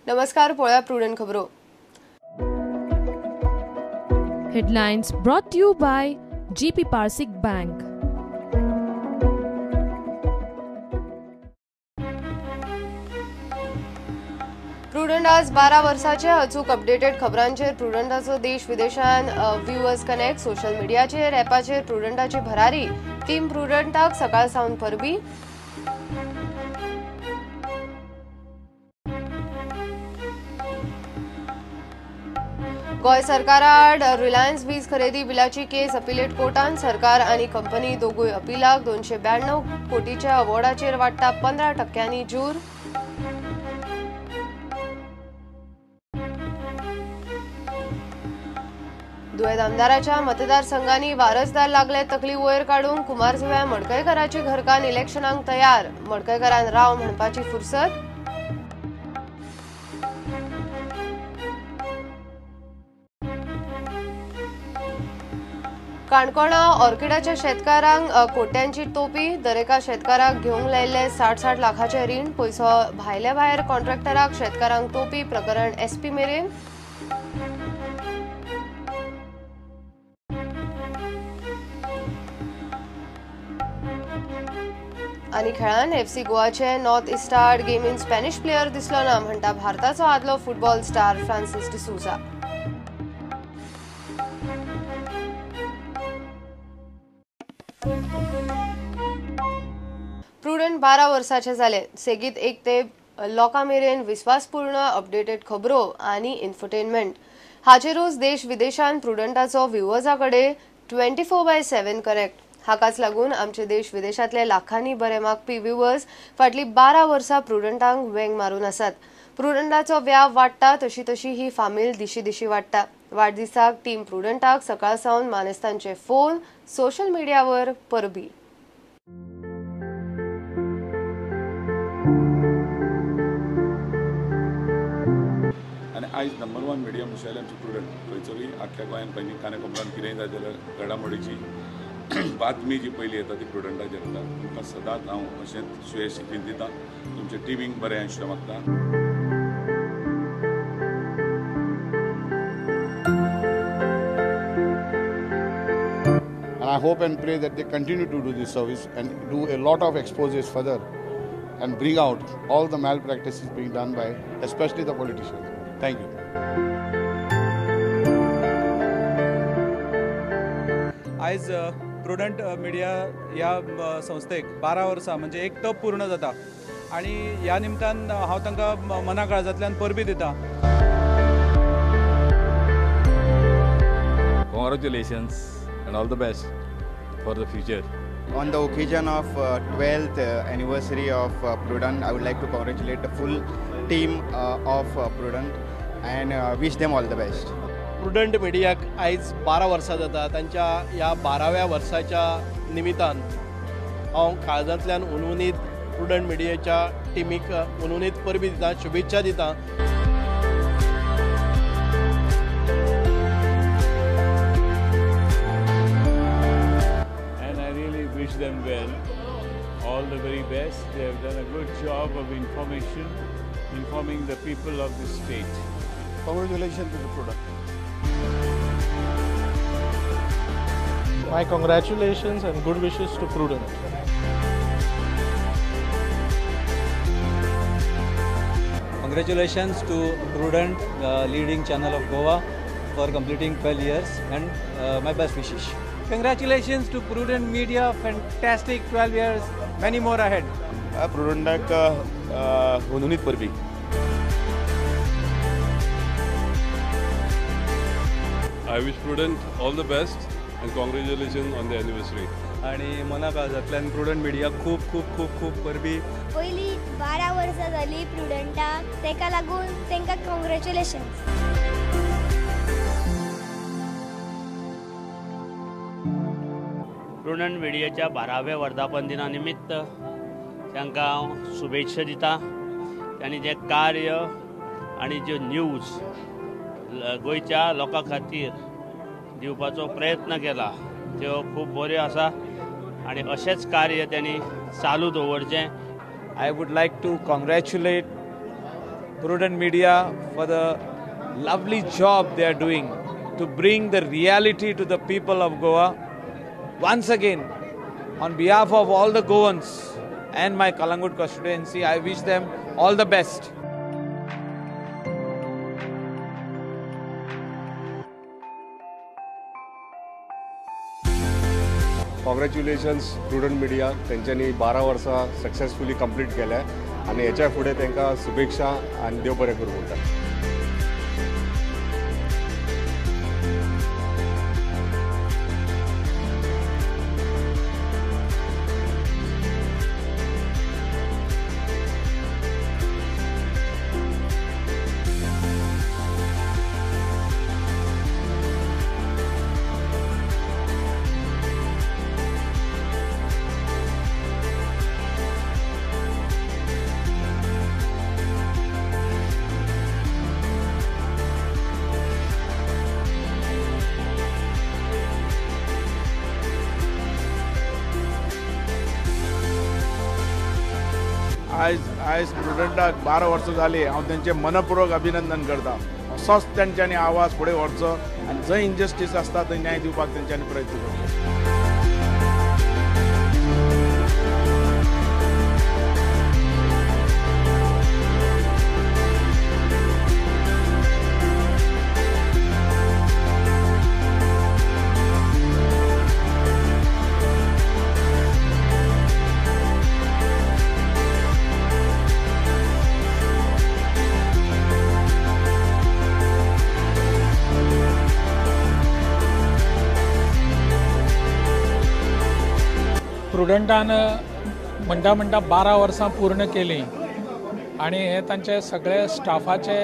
नमस्कार, पोळ्या प्रुडंट खबरो. Headlines brought to you by GP Parsik Bank. Prudent आज 12 वर्साचे अचूक अपडेटेड खबरांचेर प्रुडंटाचो देश विदेशान व्ह्यूअर्स कनेक्ट सोशल मीडियाचेर ॲपाचेर प्रुडंटाची भरारी. टीम प्रुडंटाक सकाळ सावन परबी. गोय सरकाराड रिलायन्स वीज खरेदी बिलाची केस अपिलेट कोर्टान. सरकार आनी कंपनी दोगूय अपिलाक 292 कोटीच्या अवॉर्डाचेर वाडटा 15% जूर. दुयेंत आमदाराच्या मतदारसंघांनी वारसदार लागले तकली वयर काडूंक. कुमारजुव्या मडकयकराची घरकान्न इलेक्शनाक तयार. मडकयकरान राव म्हणपाची फुरसत. काणकोणा ऑर्किडाच्या शेतकारांक कोट्यांची टोपी. दरेका शेतकाराक घेवंक लायिल्ले 60 लाखाचे रीण. पयसो भायल्या भायर कॉन्ट्रॅक्टराक शेतकारांक टोपी. प्रकरण SP मेरेन. आनी खेळान FC गोवाचे नॉर्थ इस्टार्ड गेमीन स्पॅनिश प्लेयर दिसलो ना म्हणटा भारताचो आदलो football star Francis D'Souza. Prudent 12 वर्साचे जाले. सेगीत एक ते लोकां मेरेन विस्वासपूर्ण अपडेटेड खबरो आनी इन्फोटेनमेंट हाचेरूच देश विदेशान प्रुडंटाचो व्ह्यूअर्साकडे 24/7 कनेक्ट. हाकाच लागून आमचे देश विदेशातले लाखांनी बरे मागपी व्ह्यूअर्स फाटली 12 वर्सां प्रुडंटांक वेंग मारून आसात. प्रुडंटाचो व्याप वाडटा तशी तशी ही फामील दिशी वाडटा. वाडदिसाक टीम प्रुडंटाक सकाळ सावन मानेस्तांचे फोन सोशल मीडियावर परबी. आनी आयज नंबर 1 मिडिया मुशायले आमचे प्रुडंट. थंयसरूय आख्या गोंयांत पयलीं काणकोणांत कितेंय जाय जाल्यार घडामोडीची बातमी जी पयली येता ती प्रुडंटाचेर येता. तुमकां सदांच हांव अशेंच सुयेश शिकीत दिता. तुमचे टिमीक बरें आयुश्य मागता. And I hope and pray that they continue to do this service and do a lot of exposes further and bring out all the malpractices being done by especially the politicians. Thank you. आज prudent media ह्या संस्थेक 12 वर्सां म्हणजे एक तप पूर्ण जाता आणि ह्या निमतान हांव तांकां मना काळजांतल्यान परबी दिता. Congratulations and all the best for the future. On the occasion of 12th anniversary of Prudent, I would like to congratulate the full team of Prudent and wish them all the best. Prudent मिडियाक आयज 12 वर्सां जाता. तांच्या ह्या 12व्या वर्साच्या निमित्तान हांव काळजांतल्यान उनवनीत प्रुडंट मिडियाच्या टिमीक उनवनीत परबी दिता, शुभेच्छा दिता. Wish them well, all the very best. They have done a good job of informing the people of the state. Congratulations to the product. My congratulations and good wishes to Prudent. Congratulations to Prudent, leading channel of Goa, for completing 12 years and my best wishes. Congratulations to Prudent Media, fantastic 12 years, many more ahead. Prudent ununit परबी. I wish Prudent all the best and congratulations on the anniversary. आणि मना काळजांतल्यान prudent media खूप खूप खूप खूप परबी. पयली 12 वर्सां जाली प्रुडंटाक, तेका लागून तांकां कॉंग्रॅच्युलेशन्स. प्रुडंट मिडियाच्या 12व्या वर्धापन दिना निमित्त तांकां हांव शुभेच्छा दिता. तांणी जें कार्य आनी ज्यो न्यूज गोंयच्या लोकां खातीर दिवपाचो प्रयत्न केला त्यो खूब बऱ्यो आसा आनी अशेंच कार्य त्यांनी चालू दवरचें. I would like to congratulate Prudent Media for the lovely job they are doing to bring the reality to the people of Goa. Once again, on behalf of all the Goans and my Kalangut constituency, I wish them all the best. Congratulations prudent media, तेंच्यांनी 12 वर्सां successfully complete केल्या आनी हेच्या फुडें तांकां शुभेच्छा आनी देव बरें करूं म्हणटा. आयज प्रुडंटाक 12 वर्सां जाली. हांव तेंचें मनपूर्वक अभिनंदन करता. असोच तेंच्यांनी आवाज फुडें व्हरचो आनी जंय इनजस्टीस आसता थंय न्याय दिवपाक तेंच्यांनी प्रयत्न करचो. प्रुडंटान म्हणटा 12 वर्सां पूर्ण केली आणि हे तांचे सगळे स्टाफाचे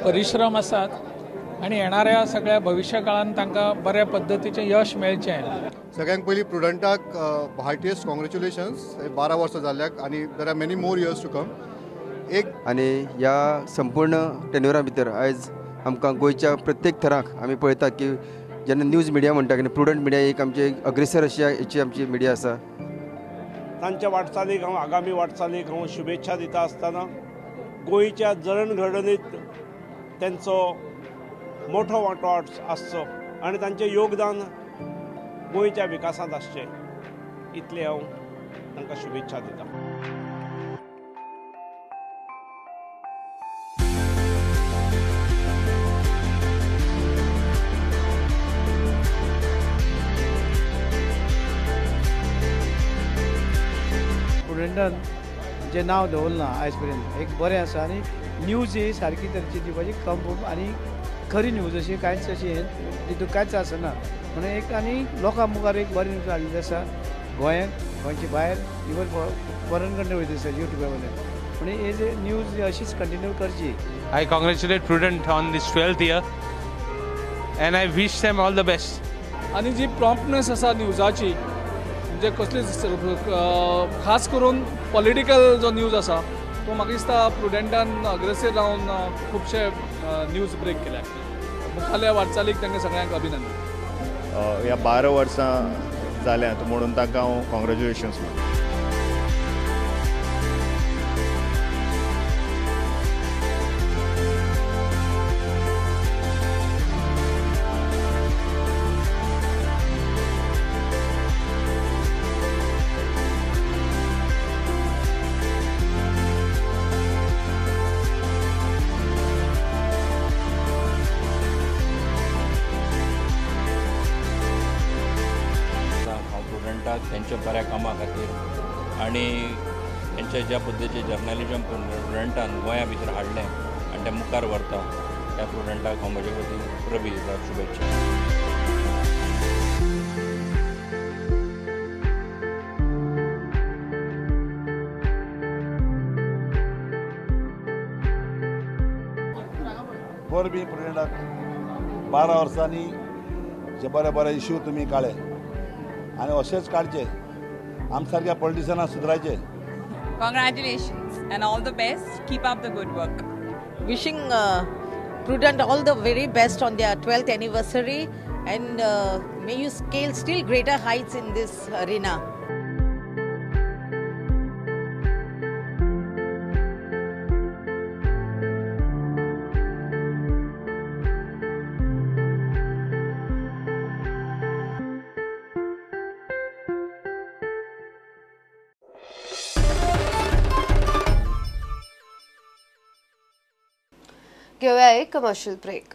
परिश्रम आसात आणि येणाऱ्या सगळ्या भविष्य काळात तांकां बऱ्या पद्धतीचें यश मेळचें. सगळ्यांक पयलीं प्रुडंटाक हार्टिएस्ट कॉंग्रॅच्युलेशन्स. 12 वर्सां जाल्ल्याक आनी there are many more years to come. आनी ह्या संपूर्ण टेन्युरा भितर आयज आमकां गोंयच्या प्रत्येक थराक आमी पळयतात की जेन्ना न्यूज मिडिया म्हणटा की प्रुडंट मिडिया एक आमची अग्रेसर अशी हेची आमची मिडिया आसा. तांच्या वाटचालीक हांव आगामी वाटचालीक हांव शुभेच्छा दिता आसतना गोंयच्या जडणघडणीत तेंचो मोठो वांटो आसचो आनी तांचें योगदान गोंयच्या विकासांत आसचें इतलें हांव तांकां शुभेच्छा दिता. प्रुडंटान जें नांव दवरलां आयज पर्यंत एक बरें आसा आनी न्यूज ही सारकी तरेची दिवपाची कम आनी खरी न्यूज अशी कांयच अशी तितून कांयच आसना म्हणून एक आनी लोकां मुखार एक बरी न्यूज हाडलेली आसा गोंयांत गोंयचे भायर इवन फॉरेन कंट्री वयता आसा युट्यूबा वयल्यान म्हणून हे जे न्यूज अशीच कंटिन्यू करची. I congratulate Prudent on this 12th year and I wish them all the best. आणि जी प्रॉम्प्टनेस आसा न्यूजाची म्हणजे कसली खास करून पॉलिटिकल जो न्यूज आसा तो म्हाका दिसता प्रुडंटान अग्रेसीव रावन खुबशे न्यूज ब्रेक केल्या. मुखाल्या वाटचालीक तांकां सगळ्यांक अभिनंदन. ह्या 12 वर्सां जाल्यात म्हणून ताका हांव कॉंग्रॅच्युलेशन्स म्हणटा. त्यांच्या बऱ्या कामा खातीर आनी त्यांच्या ज्या पद्दतीचे जर्नलिजम प्रुडंटान गोंया भितर हाडलें आनी ते मुखार व्हरता त्या प्रुडंटाक हांव म्हजे वतीन प्रबीर शुभेच्छा. परबी प्रुडंटाक 12 वर्सांनी जे बरे बरे इश्यू तुमी काडले आणि असेच काढचे आम सारख्या पॉलिटिशियनांक सुधरायचे. Congratulations and all the best. Keep up the good work. Wishing Prudent all the very best on their 12th anniversary and may you scale still greater heights in this arena. घेऊया एक commercial break.